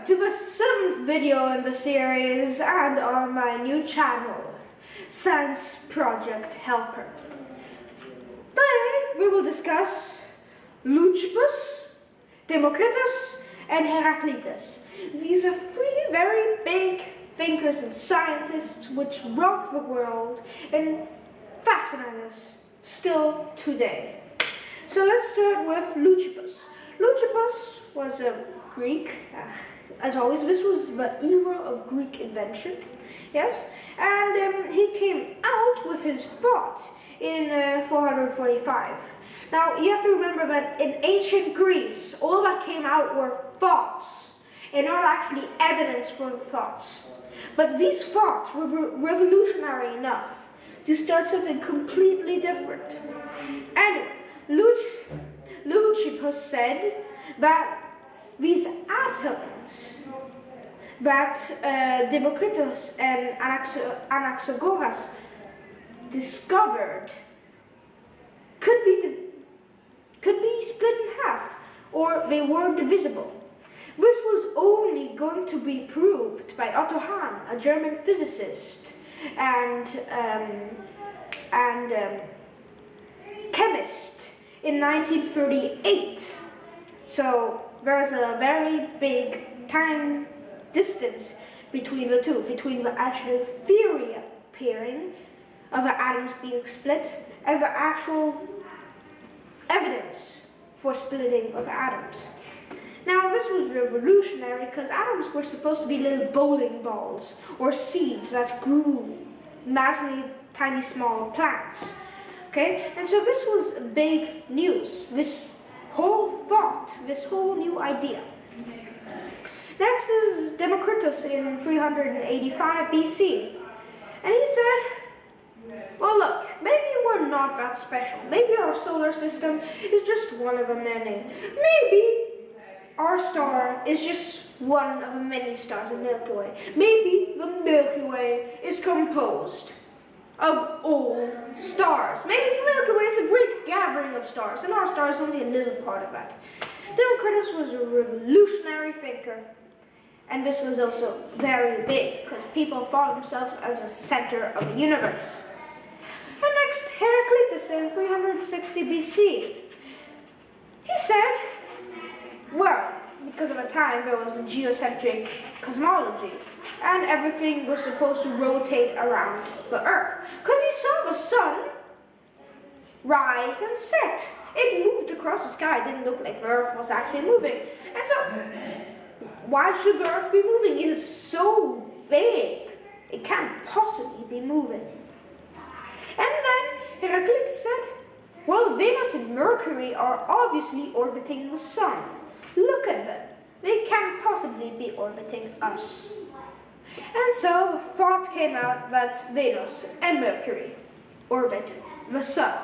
Welcome to the 7th video in the series and on my new channel, Science Project Helper. Today we will discuss Leucippus, Democritus and Heraclites. These are 3 very big thinkers and scientists which rocked the world and fascinate us still today. So let's start with Leucippus. Leucippus was a Greek, as always. This was the era of Greek invention, yes, and he came out with his thoughts in 445. Now you have to remember that in ancient Greece, all that came out were thoughts, and not actually evidence for the thoughts. But these thoughts were revolutionary enough to start something completely different. Anyway, Leucippus said that these atoms that Democritus and Anaxagoras discovered could be split in half, or they were divisible. This was only going to be proved by Otto Hahn, a German physicist and chemist, in 1938. So there's a very big time distance between the two, between the actual theory appearing of the atoms being split and the actual evidence for splitting of atoms. Now this was revolutionary because atoms were supposed to be little bowling balls or seeds that grew imaginary tiny small plants. Okay, and so this was big news, this whole thought, this whole new idea. Next is Democritus in 385 BC. And he said, well look, maybe we're not that special. Maybe our solar system is just one of the many. Maybe our star is just one of the many stars in the Milky Way. Maybe the Milky Way is composed of all stars. Maybe the Milky Way is a great gathering of stars, and our star is only a little part of that. Democritus was a revolutionary thinker, and this was also very big, because people thought of themselves as the center of the universe. And next, Heraclites in 360 BC. He said, well, because of the time there was the geocentric cosmology, and everything was supposed to rotate around the Earth. Because he saw the sun rise and set. It moved across the sky. It didn't look like the Earth was actually moving. And so, why should the Earth be moving? It is so big. It can't possibly be moving. And then Heraclitus said, well, Venus and Mercury are obviously orbiting the sun. Look at them. They can't possibly be orbiting us. And so the thought came out that Venus and Mercury orbit the sun.